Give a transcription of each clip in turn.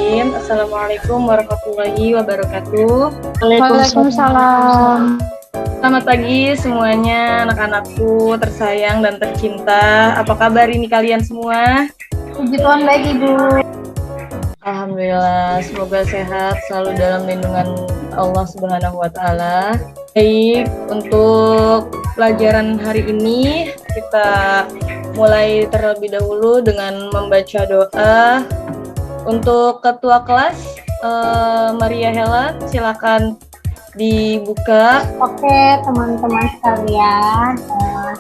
Bismillahirrahmanirrahim. Assalamualaikum warahmatullahi wabarakatuh. Waalaikumsalam. Selamat pagi semuanya, anak-anakku tersayang dan tercinta. Apa kabar ini kalian semua? Puji Tuhan baik Ibu. Alhamdulillah, semoga sehat selalu dalam lindungan Allah Subhanahu wa Ta'ala. Baik, untuk pelajaran hari ini kita mulai terlebih dahulu dengan membaca doa. Untuk ketua kelas Maria Helen, silakan dibuka. Oke teman-teman sekalian,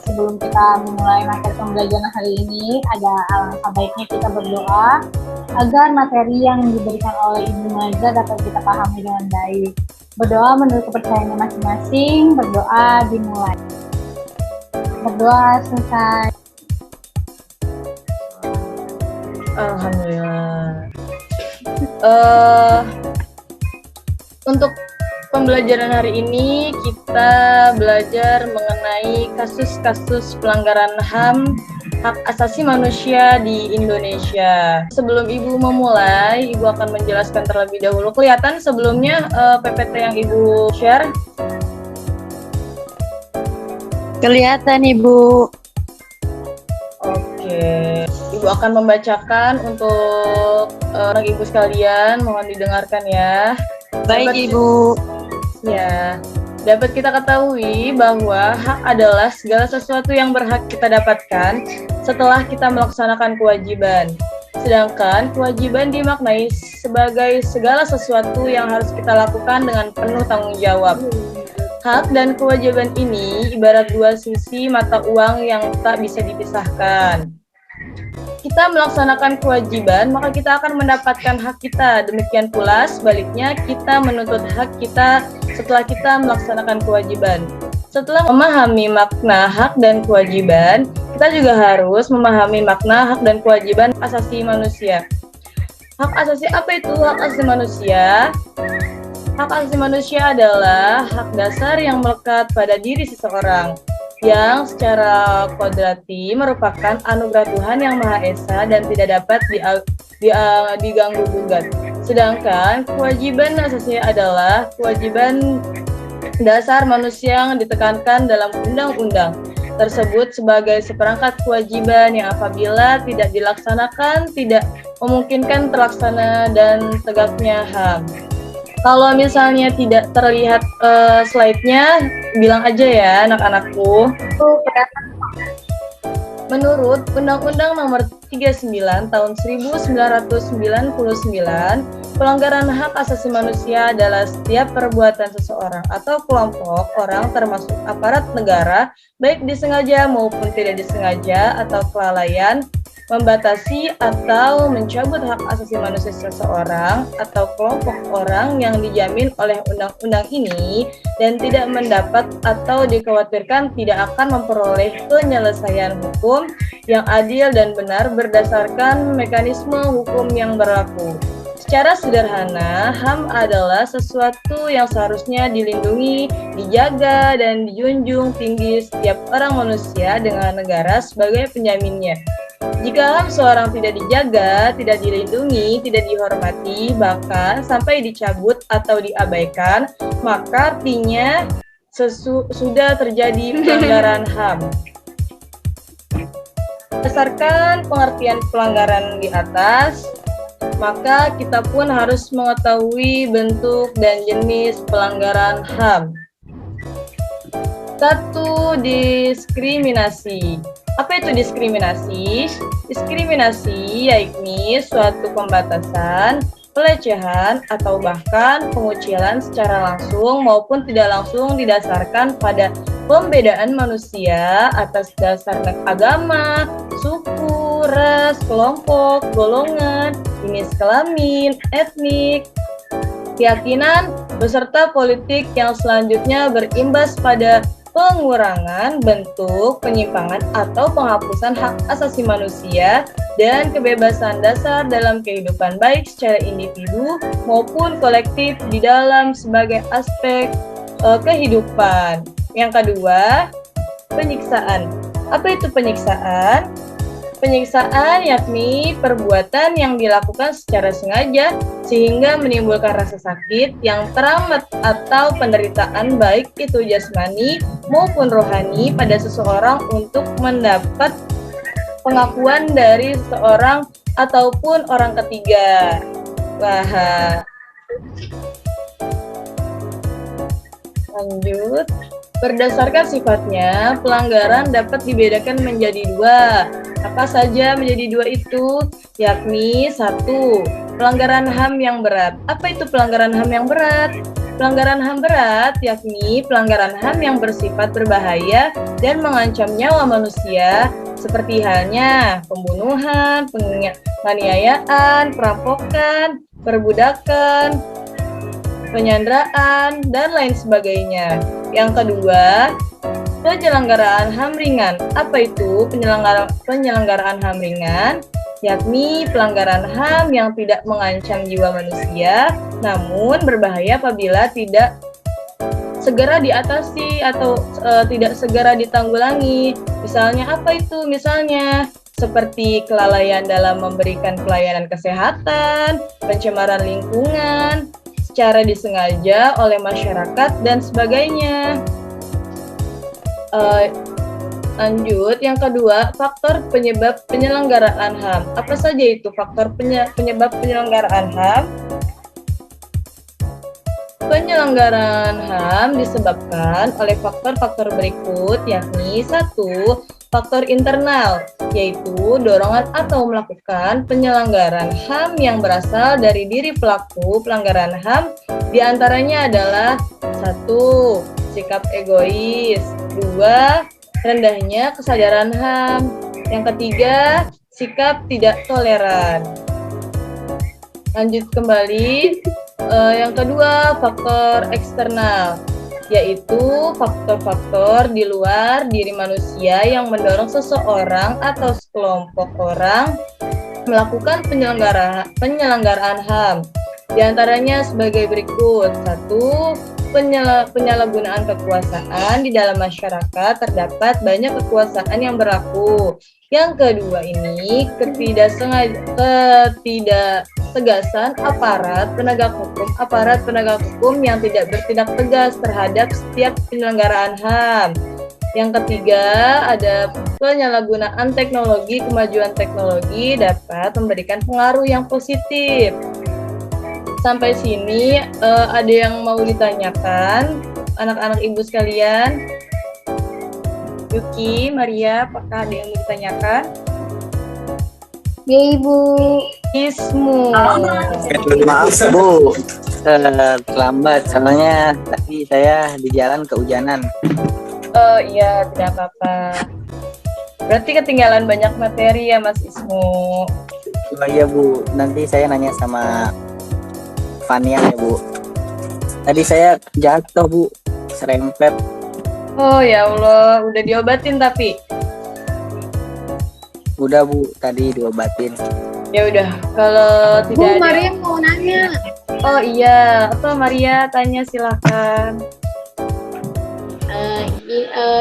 sebelum kita memulai materi pembelajaran hari ini, ada alangkah baiknya kita berdoa agar materi yang diberikan oleh Ibu Maza dapat kita pahami dengan baik. Berdoa menurut kepercayaannya masing-masing, berdoa dimulai. Berdoa selesai. Alhamdulillah. Untuk pembelajaran hari ini kita belajar mengenai kasus-kasus pelanggaran HAM, hak asasi manusia di Indonesia. Sebelum Ibu memulai, Ibu akan menjelaskan terlebih dahulu. Kelihatan sebelumnya PPT yang Ibu share? Kelihatan Ibu. Oke, Ibu akan membacakan untuk anak Ibu sekalian, mohon didengarkan ya. Baik Ibu. Ya, dapat kita ketahui bahwa hak adalah segala sesuatu yang berhak kita dapatkan setelah kita melaksanakan kewajiban. Sedangkan kewajiban dimaknai sebagai segala sesuatu yang harus kita lakukan dengan penuh tanggung jawab. Hak dan kewajiban ini ibarat dua sisi mata uang yang tak bisa dipisahkan. Kita melaksanakan kewajiban, maka kita akan mendapatkan hak kita. Demikian pula sebaliknya, kita menuntut hak kita setelah kita melaksanakan kewajiban. Setelah memahami makna hak dan kewajiban, kita juga harus memahami makna hak dan kewajiban asasi manusia. Hak asasi apa itu hak asasi manusia? Hak asasi manusia adalah hak dasar yang melekat pada diri seseorang, yang secara kodrati merupakan anugerah Tuhan yang Maha Esa dan tidak dapat diganggu-gugat. Sedangkan kewajiban asasi adalah kewajiban dasar manusia yang ditekankan dalam undang-undang tersebut sebagai seperangkat kewajiban yang apabila tidak dilaksanakan tidak memungkinkan terlaksana dan tegaknya HAM. Kalau misalnya tidak terlihat slide-nya, bilang aja ya anak-anakku. Menurut Undang-Undang Nomor 39 Tahun 1999, pelanggaran hak asasi manusia adalah setiap perbuatan seseorang atau kelompok orang termasuk aparat negara, baik disengaja maupun tidak disengaja atau kelalaian, membatasi atau mencabut hak asasi manusia seseorang atau kelompok orang yang dijamin oleh undang-undang ini dan tidak mendapat atau dikhawatirkan tidak akan memperoleh penyelesaian hukum yang adil dan benar berdasarkan mekanisme hukum yang berlaku. Secara sederhana, HAM adalah sesuatu yang seharusnya dilindungi, dijaga, dan dijunjung tinggi setiap orang manusia dengan negara sebagai penjaminnya. Jika HAM seorang tidak dijaga, tidak dilindungi, tidak dihormati, bahkan sampai dicabut atau diabaikan, maka artinya sudah terjadi pelanggaran HAM. Berdasarkan pengertian pelanggaran di atas, maka kita pun harus mengetahui bentuk dan jenis pelanggaran HAM. 1. Diskriminasi. Apa itu diskriminasi? Diskriminasi yakni suatu pembatasan, pelecehan, atau bahkan pengucilan secara langsung maupun tidak langsung didasarkan pada pembedaan manusia atas dasar agama, suku, ras, kelompok, golongan, jenis kelamin, etnik, keyakinan, beserta politik yang selanjutnya berimbas pada pengurangan, bentuk, penyimpangan, atau penghapusan hak asasi manusia dan kebebasan dasar dalam kehidupan baik secara individu maupun kolektif di dalam sebagai aspek kehidupan. Yang kedua, penyiksaan. Apa itu penyiksaan? Penyiksaan yakni perbuatan yang dilakukan secara sengaja sehingga menimbulkan rasa sakit yang teramat atau penderitaan baik itu jasmani maupun rohani pada seseorang untuk mendapat pengakuan dari seseorang ataupun orang ketiga. Wah, lanjut. Berdasarkan sifatnya, pelanggaran dapat dibedakan menjadi dua. Apa saja menjadi dua itu? Yakni satu, pelanggaran HAM yang berat. Apa itu pelanggaran HAM yang berat? Pelanggaran HAM berat yakni pelanggaran HAM yang bersifat berbahaya dan mengancam nyawa manusia, seperti halnya pembunuhan, penganiayaan, perampokan, perbudakan, penyanderaan, dan lain sebagainya. Yang kedua, penyelenggaraan HAM ringan. Apa itu penyelenggaraan HAM ringan? Yakni pelanggaran HAM yang tidak mengancam jiwa manusia, namun berbahaya apabila tidak segera diatasi atau tidak segera ditanggulangi. Misalnya apa itu? Misalnya seperti kelalaian dalam memberikan pelayanan kesehatan, pencemaran lingkungan secara disengaja oleh masyarakat, dan sebagainya. Lanjut, yang kedua, faktor penyebab penyelenggaraan HAM. Apa saja itu faktor penyebab penyelenggaraan HAM? Penyelenggaraan HAM disebabkan oleh faktor-faktor berikut, yakni satu, faktor internal, yaitu dorongan atau melakukan penyelenggaraan HAM yang berasal dari diri pelaku pelanggaran HAM, diantaranya adalah satu, sikap egois, dua, rendahnya kesadaran HAM, yang ketiga, sikap tidak toleran. Lanjut kembali. Yang kedua, faktor eksternal, yaitu faktor-faktor di luar diri manusia yang mendorong seseorang atau sekelompok orang melakukan penyelenggaraan HAM. Di antaranya sebagai berikut. Satu, penyalahgunaan kekuasaan. Di dalam masyarakat terdapat banyak kekuasaan yang berlaku. Yang kedua ini, ketidaktegasan aparat penegak hukum yang tidak bertindak tegas terhadap setiap penyelenggaraan HAM. Yang ketiga, ada penyalahgunaan teknologi. Kemajuan teknologi dapat memberikan pengaruh yang positif. Sampai sini ada yang mau ditanyakan, anak-anak ibu sekalian? Yuki, Maria, apakah ada yang mau ditanyakan? Ya, Ibu. Ismu. Maaf Bu, terlambat soalnya tadi saya di jalan kehujanan. Oh iya, tidak apa-apa. Berarti ketinggalan banyak materi ya Mas Ismu. Oh iya Bu, nanti saya nanya sama Fania ya Bu. Tadi saya jatuh Bu, serempet. Oh ya Allah, udah diobatin tapi? Udah Bu, tadi diobatin. Ya udah, kalau tidak Bu, ada. Maria mau nanya. Oh iya, apa Maria? Tanya silahkan.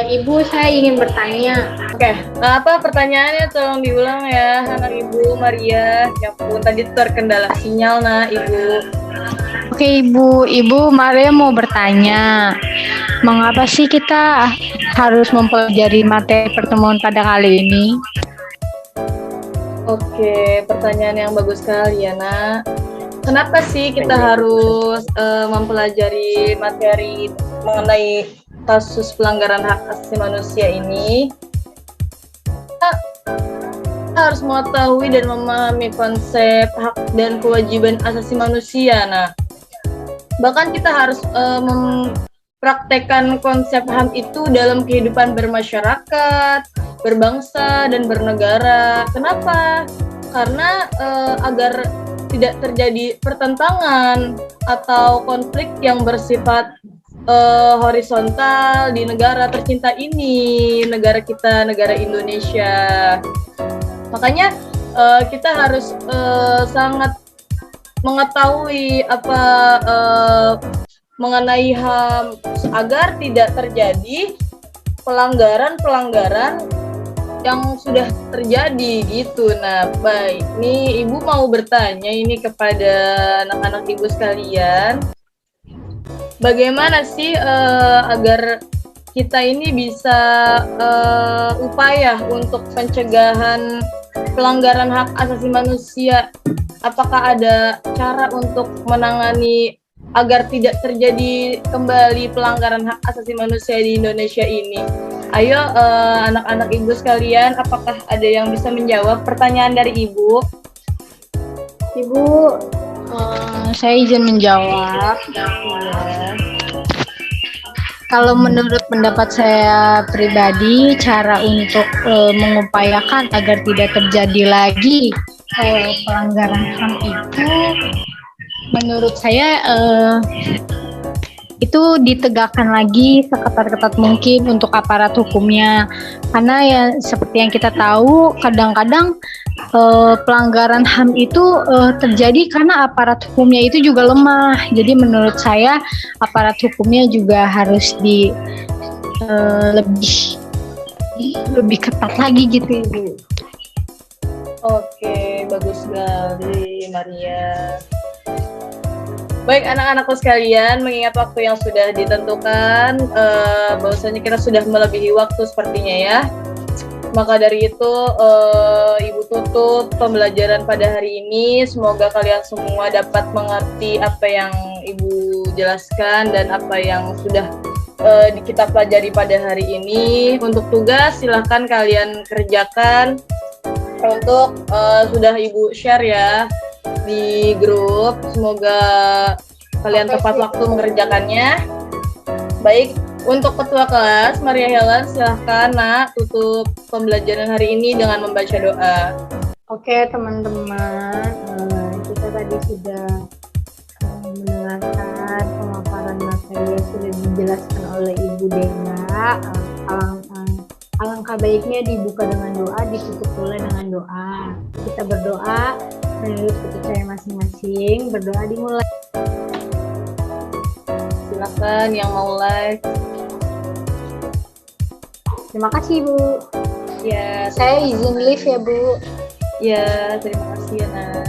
Ibu, saya ingin bertanya. Oke, apa pertanyaannya? Tolong diulang ya, anak Ibu Maria. Ya ampun, tadi terkendala sinyal nah Ibu. Oke Ibu Maria mau bertanya, mengapa sih kita harus mempelajari materi pertemuan pada kali ini? Oke, pertanyaan yang bagus sekali ya nak. Kenapa sih kita harus mempelajari materi mengenai kasus pelanggaran hak asasi manusia ini? Kita harus mengetahui dan memahami konsep hak dan kewajiban asasi manusia. Nah, bahkan kita harus mempraktekkan konsep HAM itu dalam kehidupan bermasyarakat, berbangsa, dan bernegara. Kenapa? Karena agar tidak terjadi pertentangan atau konflik yang bersifat horizontal di negara tercinta ini, negara kita, negara Indonesia. Makanya kita harus sangat mengetahui apa mengenai HAM agar tidak terjadi pelanggaran-pelanggaran yang sudah terjadi gitu. Nah, baik, nih Ibu mau bertanya ini kepada anak-anak Ibu sekalian, bagaimana sih agar kita ini bisa upaya untuk pencegahan pelanggaran hak asasi manusia? Apakah ada cara untuk menangani agar tidak terjadi kembali pelanggaran hak asasi manusia di Indonesia ini? Ayo anak-anak Ibu sekalian, apakah ada yang bisa menjawab pertanyaan dari Ibu? Ibu, Saya izin menjawab. Ya. Kalau menurut pendapat saya pribadi, cara untuk mengupayakan agar tidak terjadi lagi pelanggaran HAM itu, menurut saya itu ditegakkan lagi seketat-ketat mungkin untuk aparat hukumnya. Karena ya seperti yang kita tahu, kadang-kadang pelanggaran HAM itu terjadi karena aparat hukumnya itu juga lemah. Jadi menurut saya aparat hukumnya juga harus lebih ketat lagi gitu, Ibu. Oke, bagus sekali Maria. Baik anak-anakku sekalian, mengingat waktu yang sudah ditentukan, bahwasanya kita sudah melebihi waktu sepertinya ya. Maka dari itu Ibu tutup pembelajaran pada hari ini. Semoga kalian semua dapat mengerti apa yang Ibu jelaskan dan apa yang sudah kita pelajari pada hari ini. Untuk tugas silahkan kalian kerjakan. Untuk sudah Ibu share ya di grup. Semoga kalian tepat waktu mengerjakannya. Baik, untuk ketua kelas Maria Helen, silahkan Nak tutup pembelajaran hari ini dengan membaca doa. oke teman-teman, kita tadi sudah mendengarkan pemaparan materi yang sudah dijelaskan oleh Ibu Dena. Alangkah baiknya dibuka dengan doa, ditutup pula dengan doa. Kita berdoa menurut kepercayaan masing-masing. Berdoa dimulai. Silakan yang mau live. Terima kasih Bu. Ya, Saya izin live ya Bu. ya terima kasih ya Nak.